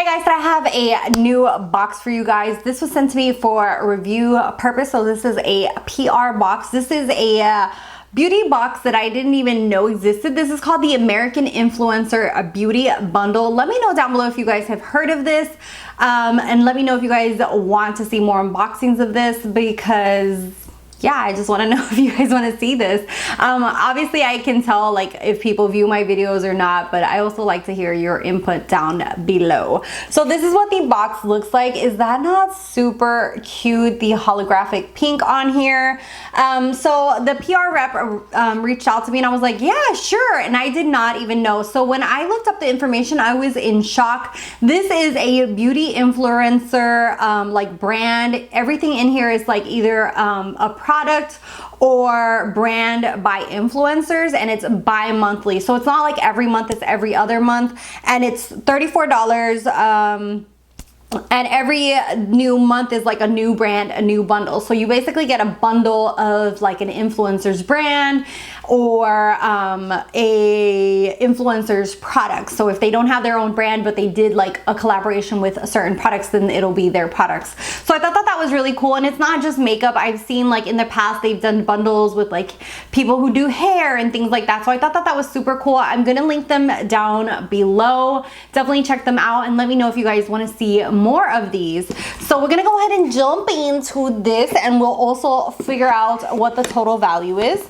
guys, I have a new box for you guys. This was sent to me for review purpose, so this is a PR box. This is a beauty box that I didn't even know existed. This is called the American Influencer Beauty Bundle. Let me know down below if you guys have heard of this, and let me know if you guys want to see more unboxings of this, because yeah, I just want to know if you guys want to see this. Obviously I can tell like if people view my videos or not, but I also like to hear your input down below. So this is what the box looks like. Is that not super cute? The holographic pink on here. So the PR rep reached out to me and I was like, yeah, sure. And I did not even know. So when I looked up the information, I was in shock. This is a beauty influencer like brand. Everything in here is like either a product or brand by influencers, and it's bi-monthly, so it's not like every month, it's every other month, and it's $34. And every new month is like a new brand, a new bundle. So you basically get a bundle of like an influencer's brand or a influencer's product. So if they don't have their own brand, but they did like a collaboration with certain products, then it'll be their products. So I thought that was really cool. And it's not just makeup. I've seen like in the past, they've done bundles with like people who do hair and things like that. So I thought that was super cool. I'm gonna link them down below. Definitely check them out and let me know if you guys wanna see more of these. So we're gonna go ahead and jump into this, and we'll also figure out what the total value is.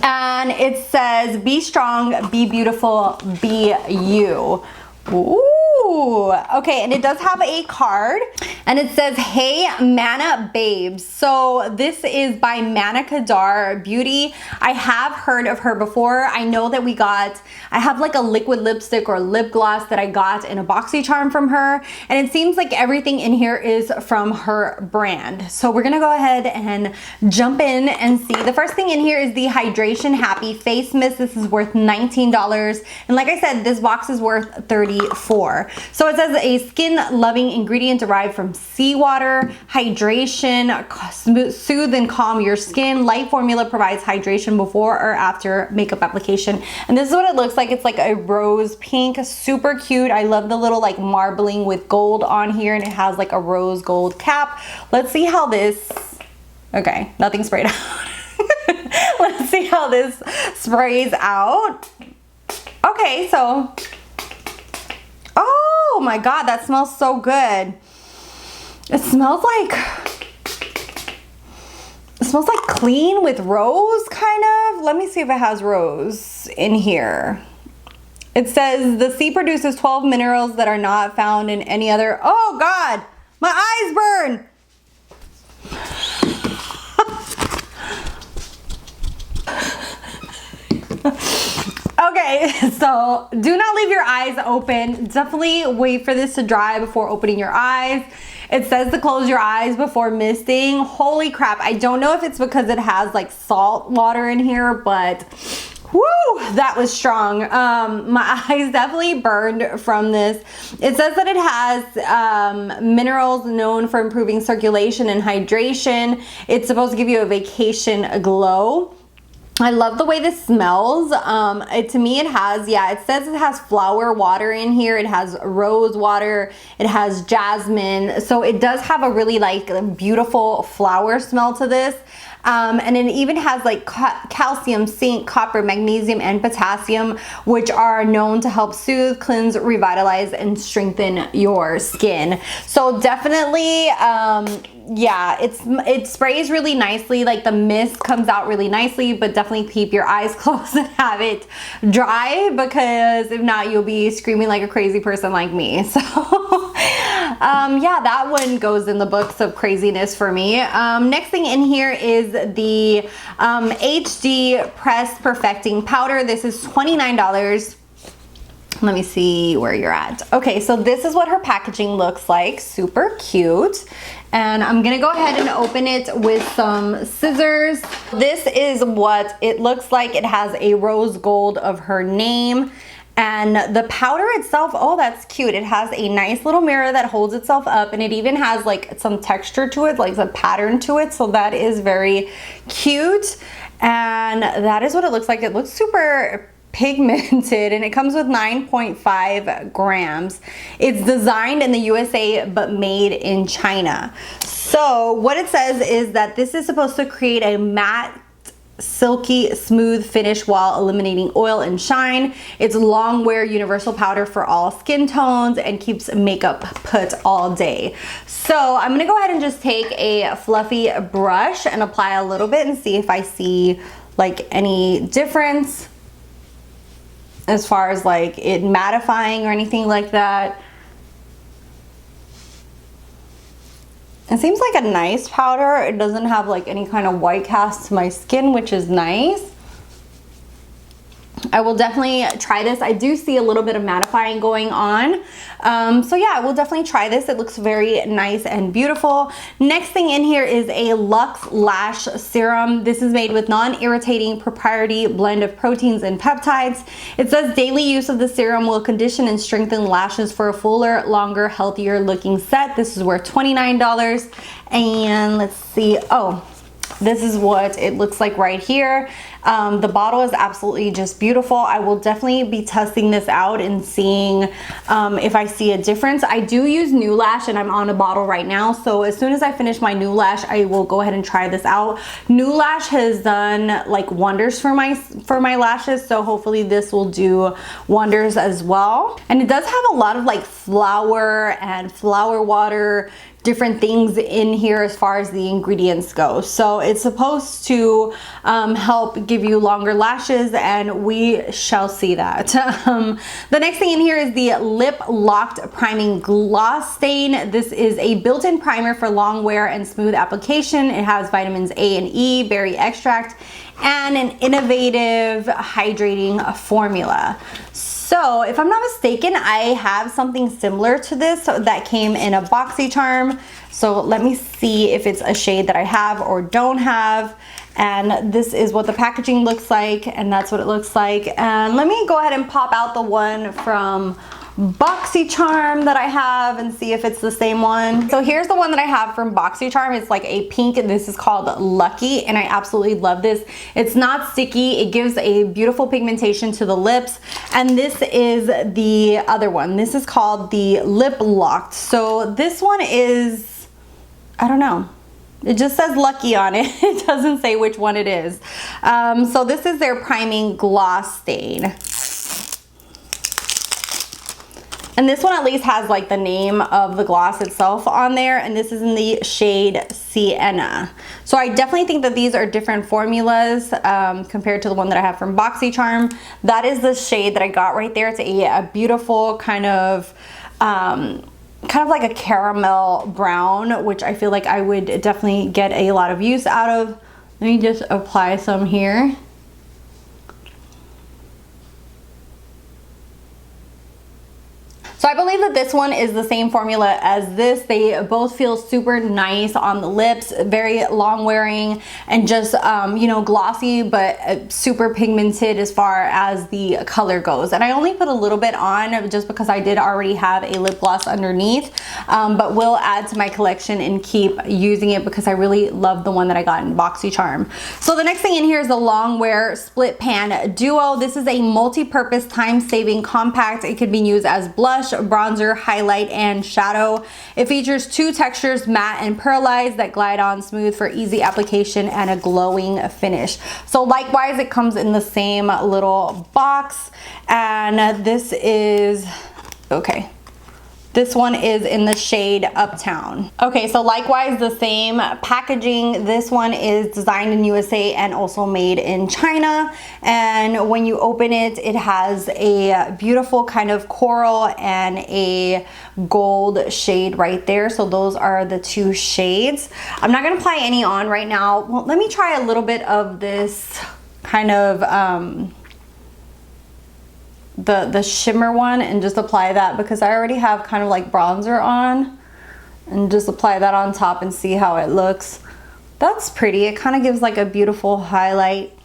And it says, be strong, be beautiful, be you. Ooh, okay, and it does have a card, and it says, hey Mana Babes. So this is by Mana Kadar Beauty. I have heard of her before. I know that I have like a liquid lipstick or lip gloss that I got in a Boxycharm from her, and it seems like everything in here is from her brand. So we're gonna go ahead and jump in and see. The first thing in here is the Hydration Happy Face Mist. This is worth $19, and like I said, this box is worth $34. So it says a skin loving ingredient derived from seawater, hydration, soothe and calm your skin. Light formula provides hydration before or after makeup application. And this is what it looks like. It's like a rose pink, super cute. I love the little like marbling with gold on here, and it has like a rose gold cap. Let's see how this, okay, nothing sprayed out. Let's see how this sprays out. Okay, so oh my God, that smells so good. It smells like clean with rose, kind of. Let me see if it has rose in here. It says the sea produces 12 minerals that are not found in any other. Oh God, my eyes burn. Okay, so do not leave your eyes open. Definitely wait for this to dry before opening your eyes. It says to close your eyes before misting. Holy crap, I don't know if it's because it has like salt water in here, but whoo, that was strong. My eyes definitely burned from this. It says that it has minerals known for improving circulation and hydration. It's supposed to give you a vacation glow. I love the way this smells. To me it has, yeah, it says it has flower water in here. It has rose water. It has jasmine. So it does have a really like beautiful flower smell to this. And it even has like calcium, zinc, copper, magnesium, and potassium, which are known to help soothe, cleanse, revitalize, and strengthen your skin. So definitely, yeah, it sprays really nicely. Like the mist comes out really nicely, but definitely keep your eyes closed and have it dry, because if not, you'll be screaming like a crazy person like me. So yeah, that one goes in the books of craziness for me. Next thing in here is the HD Press Perfecting Powder. This is $29. Let me see where you're at. Okay, so this is what her packaging looks like. Super cute. And I'm gonna go ahead and open it with some scissors. This is what it looks like. It has a rose gold of her name. And the powder itself, oh, that's cute. It has a nice little mirror that holds itself up, and it even has like some texture to it, like a pattern to it. So that is very cute. And that is what it looks like. It looks super pigmented, and it comes with 9.5 grams. It's designed in the USA but made in China. So what it says is that this is supposed to create a matte, silky smooth finish while eliminating oil and shine. It's long wear universal powder for all skin tones and keeps makeup put all day. So I'm gonna go ahead and just take a fluffy brush and apply a little bit and see if I see like any difference as far as like it mattifying or anything like that. It seems like a nice powder. It doesn't have like any kind of white cast to my skin, which is nice. I will definitely try this. I do see a little bit of mattifying going on. So yeah, I will definitely try this. It looks very nice and beautiful. Next thing in here is a Luxe Lash Serum. This is made with non-irritating proprietary blend of proteins and peptides. It says daily use of the serum will condition and strengthen lashes for a fuller, longer, healthier looking set. This is worth $29. And let's see, oh, this is what it looks like right here. The bottle is absolutely just beautiful. I will definitely be testing this out and seeing if I see a difference. I do use New Lash and I'm on a bottle right now. So as soon as I finish my New Lash, I will go ahead and try this out. New Lash has done like wonders for my lashes. So hopefully this will do wonders as well. And it does have a lot of like flower and flower water, different things in here as far as the ingredients go. So it's supposed to help give you longer lashes, and we shall see that. The next thing in here is the Lip Locked Priming Gloss Stain. This is a built-in primer for long wear and smooth application. It has vitamins A and E, berry extract, and an innovative hydrating formula. So if I'm not mistaken, I have something similar to this that came in a Boxycharm. So let me see if it's a shade that I have or don't have. And this is what the packaging looks like, and that's what it looks like. And let me go ahead and pop out the one from Boxycharm that I have and see if it's the same one. So here's the one that I have from Boxycharm. It's like a pink, and this is called Lucky, and I absolutely love this. It's not sticky. It gives a beautiful pigmentation to the lips. And this is the other one. This is called the Lip Locked. So this one is, I don't know. It just says Lucky on it. It doesn't say which one it is. So this is their priming gloss stain. And this one at least has like the name of the gloss itself on there, and this is in the shade Sienna. So I definitely think that these are different formulas compared to the one that I have from Boxycharm. That is the shade that I got right there. It's a beautiful kind of like a caramel brown, which I feel like I would definitely get a lot of use out of. Let me just apply some here. So I believe that this one is the same formula as this. They both feel super nice on the lips, very long wearing, and just, you know, glossy, but super pigmented as far as the color goes. And I only put a little bit on just because I did already have a lip gloss underneath, but will add to my collection and keep using it because I really love the one that I got in Boxycharm. So the next thing in here is the Long Wear Split Pan Duo. This is a multi-purpose time-saving compact. It can be used as blush, bronzer, highlight, and shadow. It features two textures, matte and pearlized, that glide on smooth for easy application and a glowing finish. So likewise, it comes in the same little box, and this is, okay, this one is in the shade Uptown. Okay, so likewise, the same packaging. This one is designed in USA and also made in China. And when you open it, it has a beautiful kind of coral and a gold shade right there. So those are the two shades. I'm not gonna apply any on right now. Well, let me try a little bit of this kind of, the shimmer one, and just apply that because I already have kind of like bronzer on, and just apply that on top and see how it looks. That's pretty. It kind of gives like a beautiful highlight,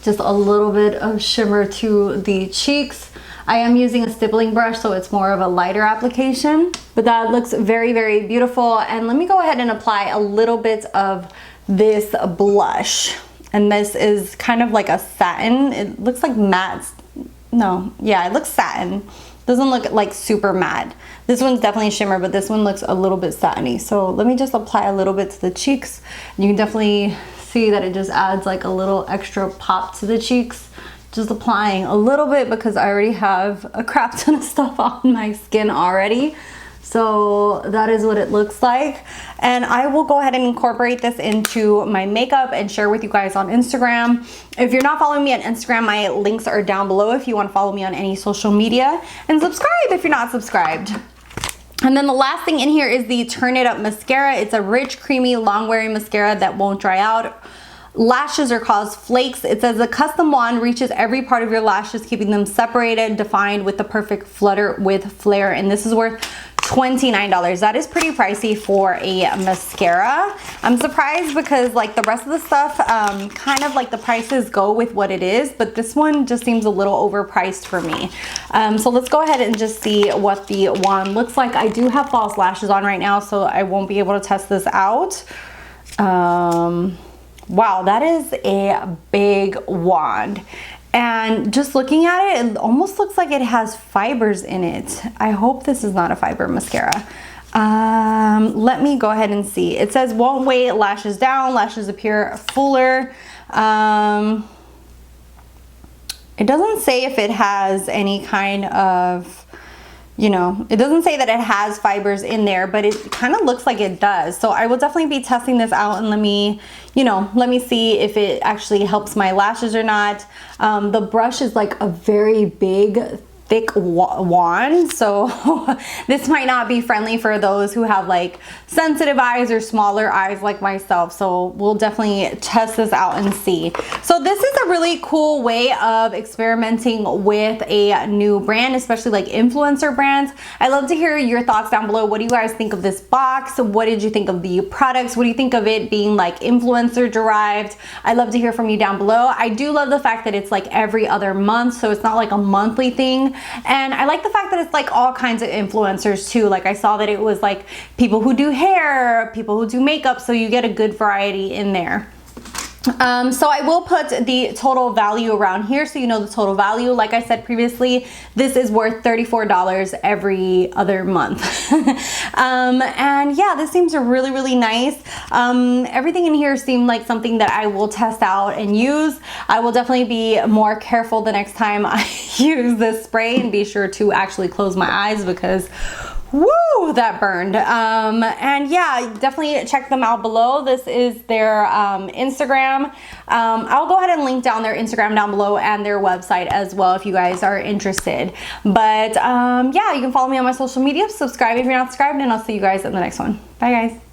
just a little bit of shimmer to the cheeks. I am using a stippling brush, so it's more of a lighter application, but that looks very, very beautiful. And let me go ahead and apply a little bit of this blush. And this is kind of like a satin. It looks like matte. No, yeah, it looks satin. Doesn't look like super matte. This one's definitely shimmer, but this one looks a little bit satiny. So let me just apply a little bit to the cheeks. You can definitely see that it just adds like a little extra pop to the cheeks. Just applying a little bit because I already have a crap ton of stuff on my skin already. So that is what it looks like. And I will go ahead and incorporate this into my makeup and share with you guys on Instagram. If you're not following me on Instagram, my links are down below if you want to follow me on any social media. And subscribe if you're not subscribed. And then the last thing in here is the Turn It Up mascara. It's a rich, creamy, long-wearing mascara that won't dry out. Lashes are cause flakes. It says the custom wand reaches every part of your lashes, keeping them separated, defined with the perfect flutter with flare. And this is worth $29. That is pretty pricey for a mascara. I'm surprised because like the rest of the stuff, kind of like the prices go with what it is, but this one just seems a little overpriced for me. So let's go ahead and just see what the wand looks like. I do have false lashes on right now, so I won't be able to test this out. Wow, that is a big wand. And just looking at it, it almost looks like it has fibers in it. I hope this is not a fiber mascara. Let me go ahead and see. It says won't weigh lashes down, lashes appear fuller. It doesn't say if it has any kind of, you know, it doesn't say that it has fibers in there, but it kind of looks like it does. So I will definitely be testing this out and let me see if it actually helps my lashes or not. The brush is like a very big, thick wand, so this might not be friendly for those who have like sensitive eyes or smaller eyes like myself. So we'll definitely test this out and see. So this is a really cool way of experimenting with a new brand, especially like influencer brands. I'd love to hear your thoughts down below. What do you guys think of this box? What did you think of the products? What do you think of it being like influencer derived? I'd love to hear from you down below. I do love the fact that it's like every other month, so it's not like a monthly thing. And I like the fact that it's like all kinds of influencers too. Like I saw that it was like people who do hair, people who do makeup, so you get a good variety in there. So I will put the total value around here so you know the total value. Like I said previously, this is worth $34 every other month. And yeah, this seems really, really nice. Everything in here seemed like something that I will test out and use. I will definitely be more careful the next time I use this spray and be sure to actually close my eyes because woo, that burned. And yeah, definitely check them out below. This is their Instagram. I'll go ahead and link down their Instagram down below and their website as well if you guys are interested. But yeah, you can follow me on my social media, subscribe if you're not subscribed, and I'll see you guys in the next one. Bye guys.